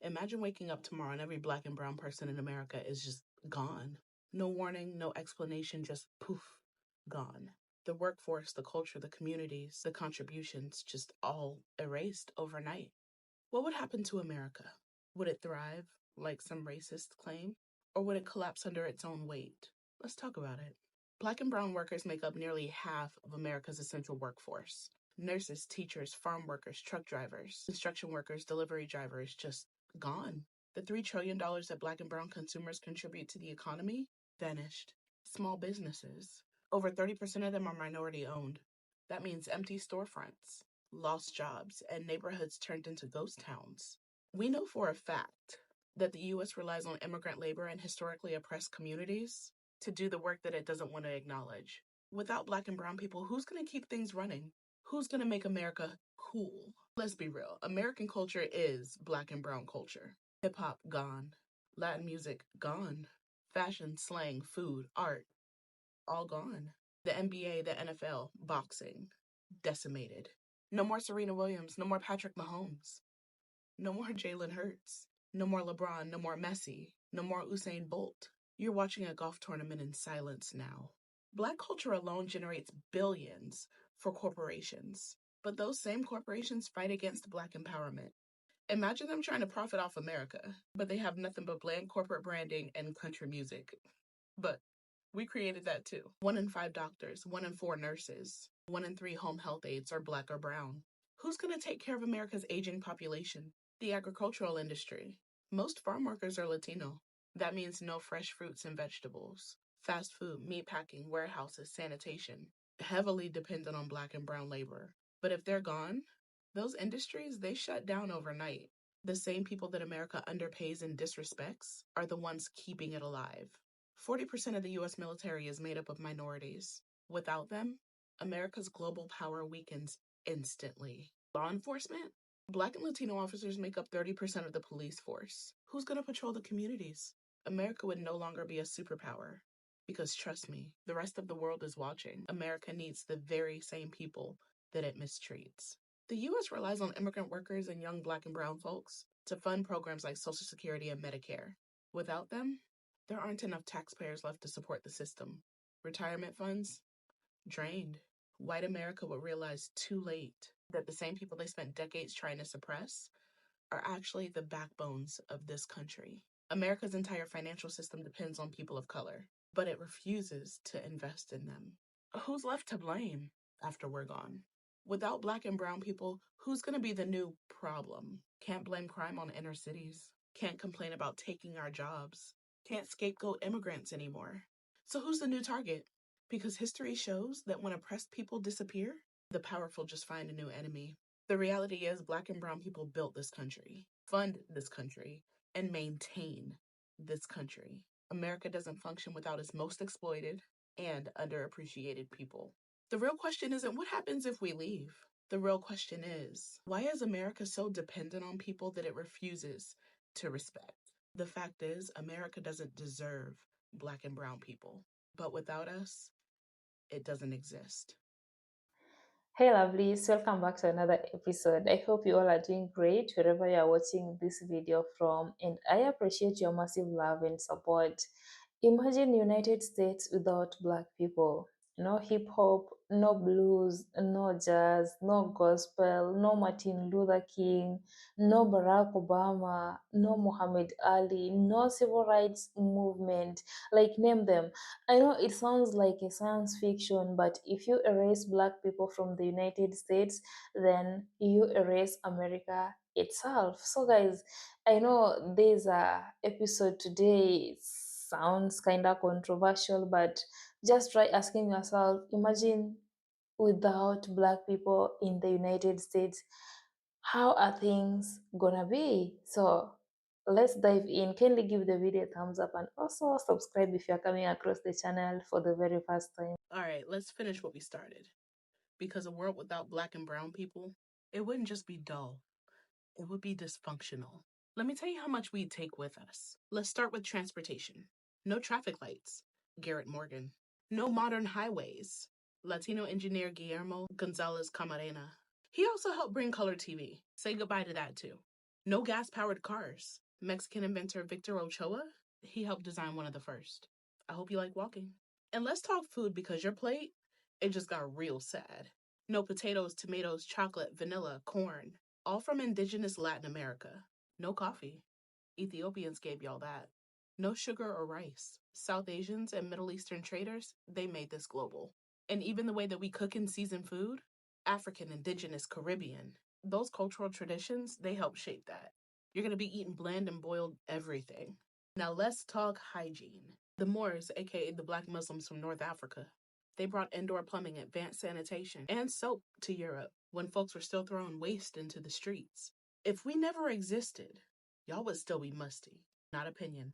Imagine waking up tomorrow and every Black and brown person in America is just gone. No warning, no explanation, just poof, gone. The workforce, the culture, the communities, the contributions, just all erased overnight. What would happen to America? Would it thrive, like some racists claim? Or would it collapse under its own weight? Let's talk about it. Black and brown workers make up nearly half of America's essential workforce. Nurses, teachers, farm workers, truck drivers, construction workers, delivery drivers, just gone. The $3 trillion that Black and brown consumers contribute to the economy vanished. Small businesses, over 30% of them are minority owned. That means empty storefronts, lost jobs, and neighborhoods turned into ghost towns. We know for a fact that the U.S. relies on immigrant labor and historically oppressed communities to do the work that it doesn't want to acknowledge. Without Black and brown people, who's going to keep things running? Who's going to make America cool? Let's be real. American culture is Black and brown culture. Hip hop, gone. Latin music, gone. Fashion, slang, food, art, all gone. The NBA, the NFL, boxing, decimated. No more Serena Williams, no more Patrick Mahomes, no more Jalen Hurts, no more LeBron, no more Messi, no more Usain Bolt. You're watching a golf tournament in silence now. Black culture alone generates billions for corporations, but those same corporations fight against Black empowerment. Imagine them trying to profit off America, but they have nothing but bland corporate branding and country music. But we created that too. 1 in 5 doctors, 1 in 4 nurses, 1 in 3 home health aides are Black or brown. Who's going to take care of America's aging population? The agricultural industry. Most farm workers are Latino. That means no fresh fruits and vegetables. Fast food, meat packing, warehouses, sanitation. Heavily dependent on Black and brown labor. But if they're gone, those industries, they shut down overnight. The same people that America underpays and disrespects are the ones keeping it alive. 40% of the U.S. military is made up of minorities. Without them, America's global power weakens instantly. Law enforcement? Black and Latino officers make up 30% of the police force. Who's going to patrol the communities? America would no longer be a superpower. Because trust me, the rest of the world is watching. America needs the very same people that it mistreats. The U.S. relies on immigrant workers and young Black and brown folks to fund programs like Social Security and Medicare. Without them, there aren't enough taxpayers left to support the system. Retirement funds? Drained. White America will realize too late that the same people they spent decades trying to suppress are actually the backbones of this country. America's entire financial system depends on people of color, but it refuses to invest in them. Who's left to blame after we're gone? Without Black and brown people, who's going to be the new problem? Can't blame crime on inner cities. Can't complain about taking our jobs. Can't scapegoat immigrants anymore. So who's the new target? Because history shows that when oppressed people disappear, the powerful just find a new enemy. The reality is Black and brown people built this country, fund this country, and maintain this country. America doesn't function without its most exploited and underappreciated people. The real question isn't what happens if we leave. The real question is, why is America so dependent on people that it refuses to respect? The fact is, America doesn't deserve Black and brown people. But without us, it doesn't exist. Hey lovelies, welcome back to another episode. I hope you all are doing great wherever you are watching this video from, and I appreciate your massive love and support. Imagine United States without Black people. No hip hop, no blues, no jazz, no gospel, no Martin Luther King, no Barack Obama, no Muhammad Ali, no civil rights movement. Like, name them. I know it sounds like a science fiction, but if you erase Black people from the United States, then you erase America itself. So, guys, I know there's a episode today. It sounds kind of controversial, but just try asking yourself, imagine without Black people in the United States, how are things gonna be? So let's dive in. Kindly give the video a thumbs up and also subscribe if you're coming across the channel for the very first time. All right, let's finish what we started. Because a world without Black and brown people, it wouldn't just be dull, it would be dysfunctional. Let me tell you how much we'd take with us. Let's start with transportation. No traffic lights, Garrett Morgan. No modern highways, Latino engineer Guillermo Gonzalez Camarena. He also helped bring color TV. Say goodbye to that too. No gas-powered cars. Mexican inventor Victor Ochoa, he helped design one of the first. I hope you like walking. And let's talk food because your plate, it just got real sad. No potatoes, tomatoes, chocolate, vanilla, corn, all from indigenous Latin America. No coffee. Ethiopians gave y'all that. No sugar or rice. South Asians and Middle Eastern traders, they made this global. And even the way that we cook and season food, African, indigenous, Caribbean, those cultural traditions, they help shape that. You're going to be eating bland and boiled everything. Now let's talk hygiene. The Moors, aka the Black Muslims from North Africa, they brought indoor plumbing, advanced sanitation, and soap to Europe when folks were still throwing waste into the streets. If we never existed, y'all would still be musty. Not opinion,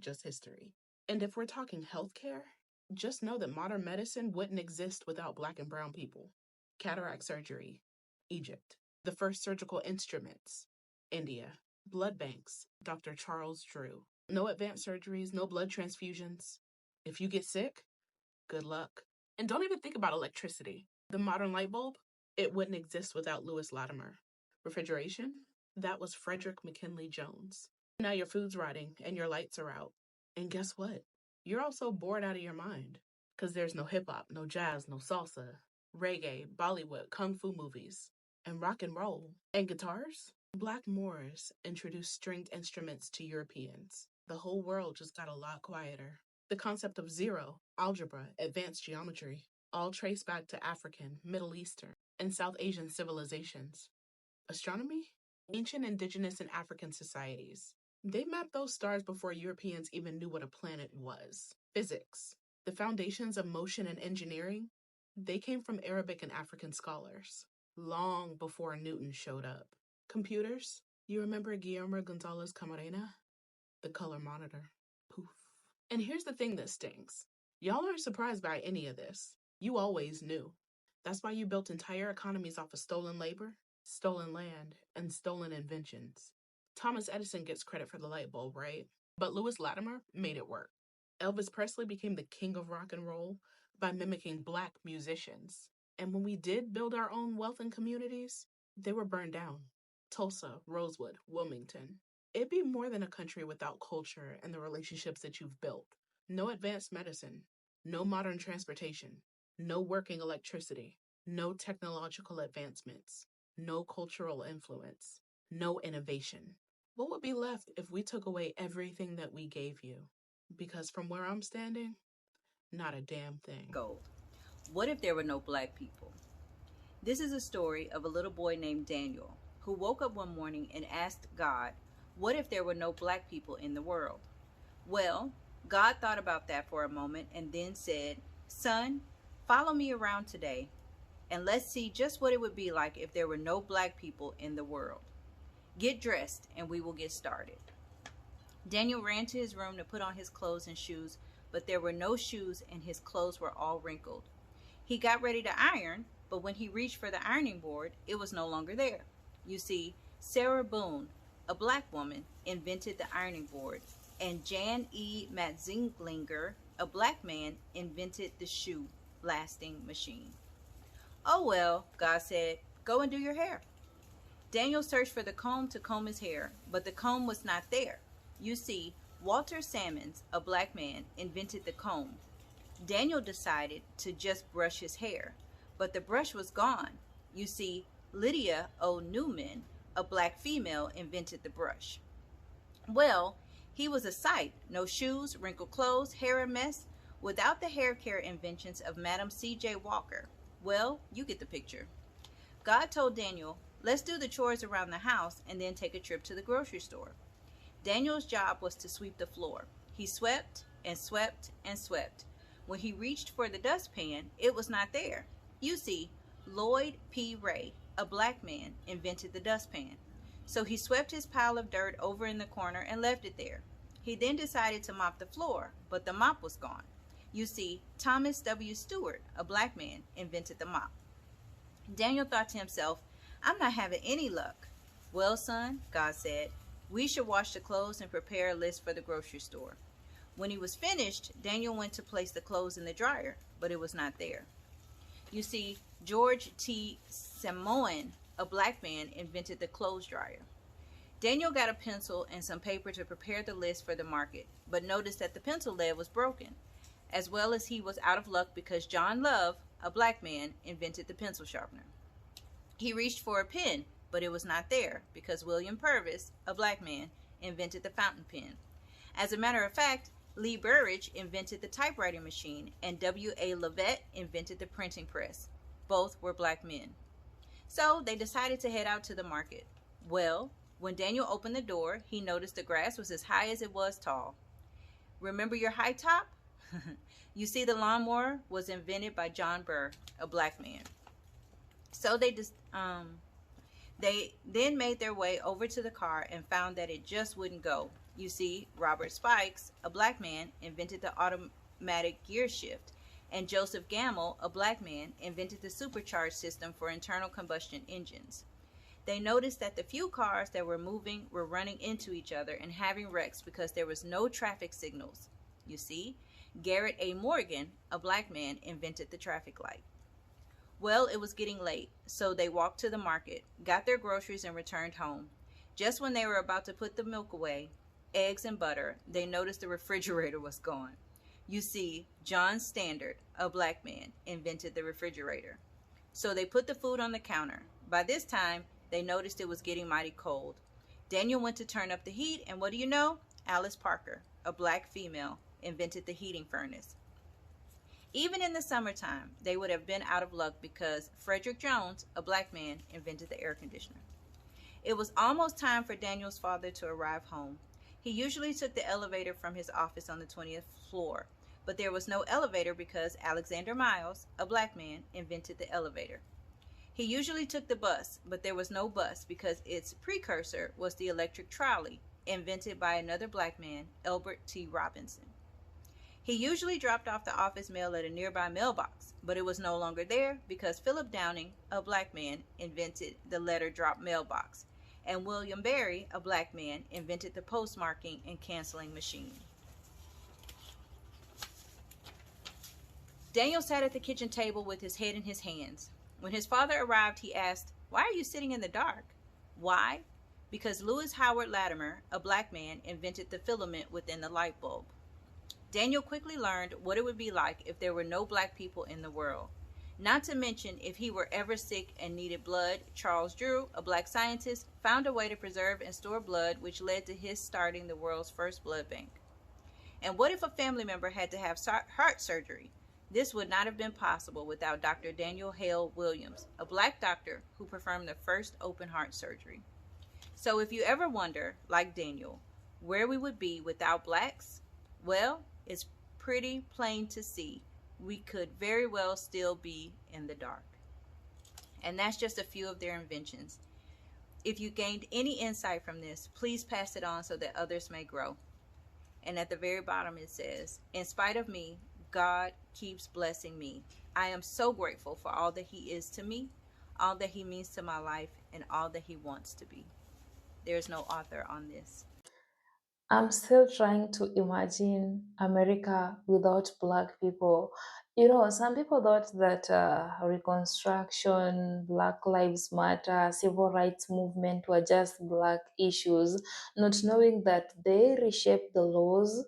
just history. And if we're talking healthcare, just know that modern medicine wouldn't exist without Black and brown people. Cataract surgery, Egypt. The first surgical instruments, India. Blood banks, Dr. Charles Drew. No advanced surgeries, no blood transfusions. If you get sick, good luck. And don't even think about electricity. The modern light bulb, it wouldn't exist without Lewis Latimer. Refrigeration, that was Frederick McKinley Jones. Now your food's rotting and your lights are out. And guess what? You're also bored out of your mind. Because there's no hip hop, no jazz, no salsa, reggae, Bollywood, kung fu movies, and rock and roll. And guitars? Black Moors introduced stringed instruments to Europeans. The whole world just got a lot quieter. The concept of zero, algebra, advanced geometry, all trace back to African, Middle Eastern, and South Asian civilizations. Astronomy? Ancient indigenous and African societies. They mapped those stars before Europeans even knew what a planet was. Physics. The foundations of motion and engineering, they came from Arabic and African scholars, long before Newton showed up. Computers? You remember Guillermo Gonzalez Camarena? The color monitor. Poof. And here's the thing that stings. Y'all aren't surprised by any of this. You always knew. That's why you built entire economies off of stolen labor, stolen land, and stolen inventions. Thomas Edison gets credit for the light bulb, right? But Lewis Latimer made it work. Elvis Presley became the king of rock and roll by mimicking Black musicians. And when we did build our own wealth and communities, they were burned down. Tulsa, Rosewood, Wilmington. It'd be more than a country without culture and the relationships that you've built. No advanced medicine, no modern transportation, no working electricity, no technological advancements, no cultural influence, no innovation. What would be left if we took away everything that we gave you? Because from where I'm standing, not a damn thing. Gold. What if there were no Black people? This is a story of a little boy named Daniel who woke up one morning and asked God, what if there were no Black people in the world? Well, God thought about that for a moment and then said, son, follow me around today and let's see just what it would be like if there were no Black people in the world. Get dressed and we will get started. Daniel ran to his room to put on his clothes and shoes, but there were no shoes and his clothes were all wrinkled. He got ready to iron, but when he reached for the ironing board, it was no longer there. You see, Sarah Boone, a Black woman, invented the ironing board, and Jan E. Matzinglinger, a Black man, invented the shoe blasting machine. Oh well, God said, go and do your hair. Daniel searched for the comb to comb his hair, but the comb was not there. You see, Walter Salmons, a Black man, invented the comb. Daniel decided to just brush his hair, but the brush was gone. You see, Lydia O. Newman, a Black female, invented the brush. Well, he was a sight. No shoes, wrinkled clothes, hair a mess, without the hair care inventions of Madam C.J. Walker. Well, you get the picture. God told Daniel, let's do the chores around the house and then take a trip to the grocery store. Daniel's job was to sweep the floor. He swept and swept and swept. When he reached for the dustpan, it was not there. You see, Lloyd P. Ray, a Black man, invented the dustpan. So he swept his pile of dirt over in the corner and left it there. He then decided to mop the floor, but the mop was gone. You see, Thomas W. Stewart, a Black man, invented the mop. Daniel thought to himself, I'm not having any luck. Well, son, God said, we should wash the clothes and prepare a list for the grocery store. When he was finished, Daniel went to place the clothes in the dryer, but it was not there. You see, George T. Samoan, a Black man, invented the clothes dryer. Daniel got a pencil and some paper to prepare the list for the market, but noticed that the pencil lead was broken, as well as he was out of luck because John Love, a black man, invented the pencil sharpener. He reached for a pen, but it was not there because William Purvis, a black man, invented the fountain pen. As a matter of fact, Lee Burridge invented the typewriting machine and W.A. Leavitt invented the printing press. Both were black men. So they decided to head out to the market. Well, when Daniel opened the door, he noticed the grass was as high as it was tall. Remember your high top? You see, the lawnmower was invented by John Burr, a black man. So they then made their way over to the car and found that it just wouldn't go. You see, Robert Spikes, a black man, invented the automatic gear shift, and Joseph Gamble, a black man, invented the supercharged system for internal combustion engines. They noticed that the few cars that were moving were running into each other and having wrecks because there was no traffic signals. You see, Garrett A. Morgan, a black man, invented the traffic light. Well, it was getting late, so they walked to the market, got their groceries, and returned home. Just when they were about to put the milk away, eggs and butter, they noticed the refrigerator was gone. You see, John Standard, a black man, invented the refrigerator. So they put the food on the counter. By this time, they noticed it was getting mighty cold. Daniel went to turn up the heat, and what do you know? Alice Parker, a black female, invented the heating furnace. Even in the summertime, they would have been out of luck because Frederick Jones, a black man, invented the air conditioner. It was almost time for Daniel's father to arrive home. He usually took the elevator from his office on the 20th floor, but there was no elevator because Alexander Miles, a black man, invented the elevator. He usually took the bus, but there was no bus because its precursor was the electric trolley, invented by another black man, Elbert T. Robinson. He usually dropped off the office mail at a nearby mailbox, but it was no longer there because Philip Downing, a black man, invented the letter drop mailbox, and William Berry, a black man, invented the postmarking and canceling machine. Daniel sat at the kitchen table with his head in his hands. When his father arrived, he asked, "Why are you sitting in the dark?" Why? Because Lewis Howard Latimer, a black man, invented the filament within the light bulb. Daniel quickly learned what it would be like if there were no black people in the world. Not to mention, if he were ever sick and needed blood, Charles Drew, a black scientist, found a way to preserve and store blood, which led to his starting the world's first blood bank. And what if a family member had to have heart surgery? This would not have been possible without Dr. Daniel Hale Williams, a black doctor who performed the first open heart surgery. So if you ever wonder, like Daniel, where we would be without blacks, well, it's pretty plain to see. We could very well still be in the dark. And that's just a few of their inventions. If you gained any insight from this, please pass it on so that others may grow. And at the very bottom it says, "In spite of me, God keeps blessing me. I am so grateful for all that He is to me, all that He means to my life, and all that He wants to be." There's no author on this. I'm still trying to imagine America without Black people. You know, some people thought that Reconstruction, Black Lives Matter, Civil Rights Movement were just Black issues, not knowing that they reshaped the laws,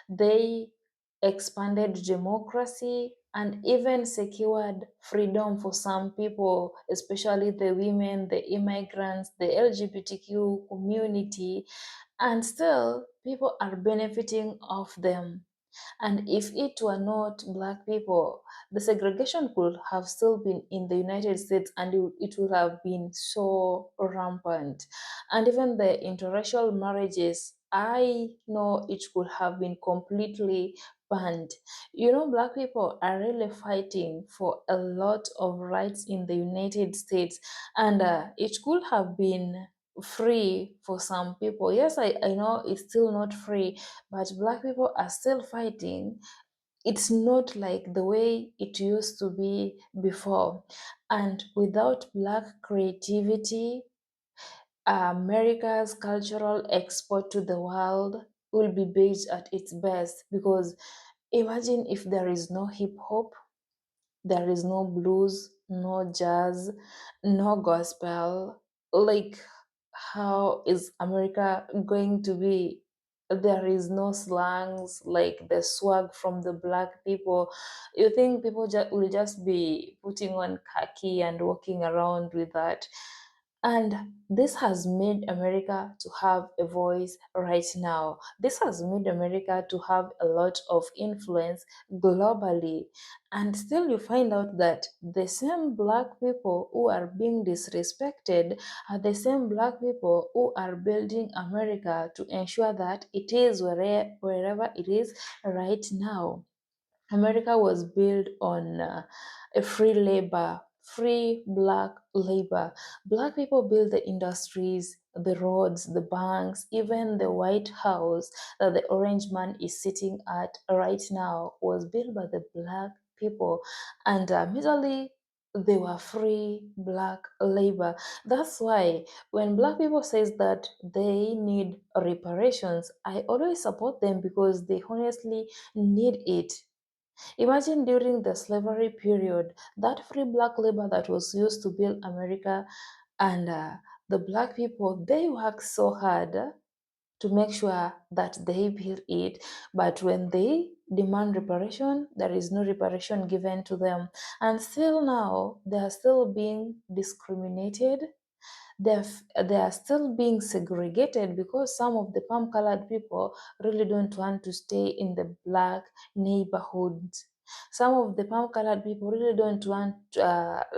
they expanded democracy, and even secured freedom for some people, especially the women, the immigrants, the LGBTQ community, and still people are benefiting of them. And if it were not Black people, the segregation could have still been in the United States and it would have been so rampant. And even the interracial marriages, I know it could have been completely banned. You know, Black people are really fighting for a lot of rights in the United States, and it could have been free for some people. Yes, I know it's still not free, but Black people are still fighting. It's not like the way it used to be before. And without Black creativity, America's cultural export to the world will be based at its best, because imagine if there is no hip hop, there is no blues, no jazz, no gospel. Like, how is America going to be? There is no slangs like the swag from the black people. You think people will just be putting on khaki and walking around with that? And this has made America to have a voice right now. This has made America to have a lot of influence globally. And still, you find out that the same black people who are being disrespected are the same black people who are building America to ensure that it is wherever it is right now. America was built on a free labor, free black labor. Black people built the industries, the roads, the banks, even the White House that the orange man is sitting at right now was built by the black people. And majorly, they were free black labor. That's why when black people says that they need reparations, I always support them because they honestly need it. Imagine during the slavery period, that free black labor that was used to build America, and the black people, they work so hard to make sure that they build it. But when they demand reparation, there is no reparation given to them. And still now, they are still being discriminated. They are still being segregated because some of the palm colored people really don't want to stay in the black neighborhoods. Some of the palm colored people really don't want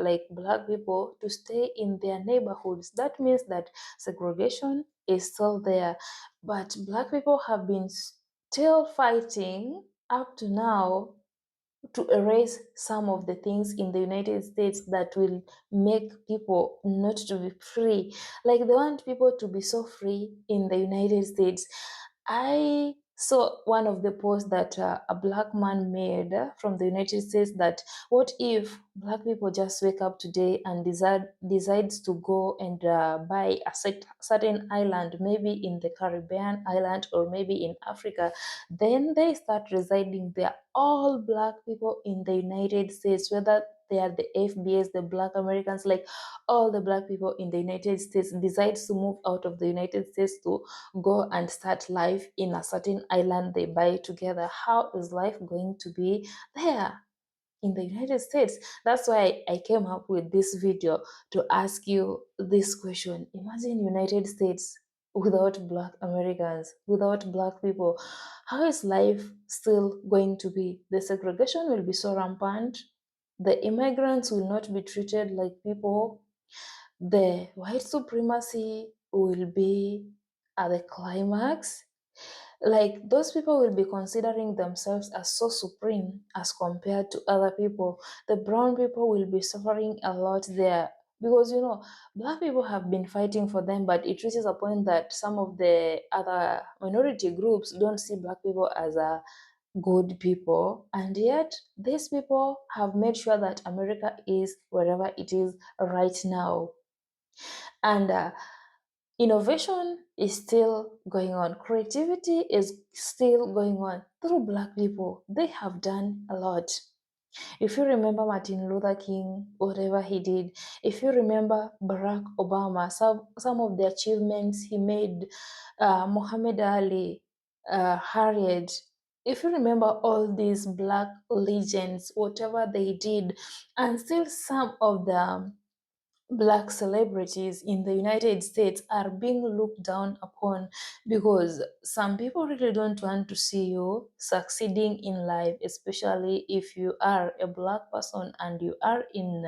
like black people to stay in their neighborhoods. That means that segregation is still there, but black people have been still fighting up to now to erase some of the things in the United States that will make people not to be free. Like they want people to be so free in the United States. I saw one of the posts that a black man made from the United States that what if black people just wake up today and decides to go and buy a certain island, maybe in the Caribbean island or maybe in Africa, then they start residing there. All black people in the United States, whether they are the FBAs, the black Americans, like all the black people in the United States decides to move out of the United States to go and start life in a certain island they buy together. How is life going to be there in the United States? That's why I came up with this video to ask you this question. Imagine United States without black Americans, without black people. How is life still going to be? The segregation will be so rampant. The immigrants will not be treated like people. The white supremacy will be at the climax. Like those people will be considering themselves as so supreme as compared to other people. The brown people will be suffering a lot there because black people have been fighting for them, but it reaches a point that some of the other minority groups don't see black people as a good people, and yet these people have made sure that America is wherever it is right now. And innovation is still going on. Creativity is still going on through black people. They have done a lot. If you remember Martin Luther King, whatever he did, if you remember Barack Obama, some of the achievements he made, Muhammad Ali, Harriet, if you remember all these black legends, whatever they did, and still some of the black celebrities in the United States are being looked down upon because some people really don't want to see you succeeding in life, especially if you are a black person and you are in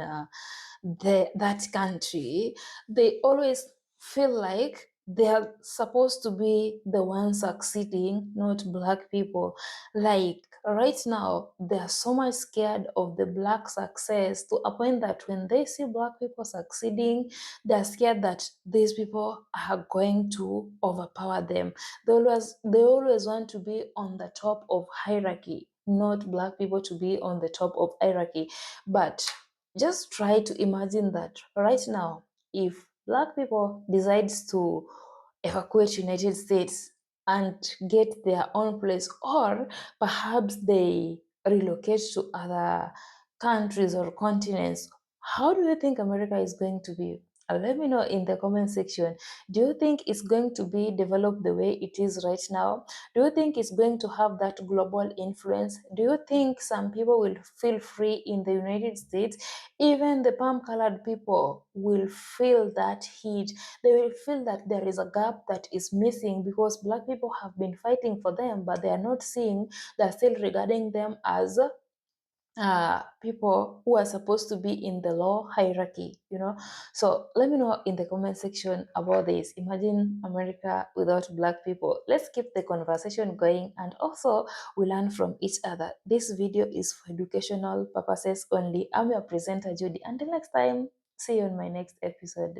that country. They always feel like they are supposed to be the ones succeeding, not black people. Like right now, they are so much scared of the black success to a point that when they see black people succeeding, they're scared that these people are going to overpower them. They always want to be on the top of hierarchy, not black people to be on the top of hierarchy. But just try to imagine that right now, if black people decides to evacuate United States and get their own place, or perhaps they relocate to other countries or continents, how do you think America is going to be? Let me know in the comment section. Do you think it's going to be developed the way it is right now? Do you think it's going to have that global influence? Do you think some people will feel free in the United States? Even the palm colored people will feel that heat. They will feel that there is a gap that is missing because black people have been fighting for them, but they are not seeing, they're still regarding them as people who are supposed to be in the law hierarchy. So let me know in the comment section about this. Imagine America without black people. Let's keep the conversation going, and also we learn from each other. This video is for educational purposes only. I'm your presenter, Judy. Until next time, see you in my next episode.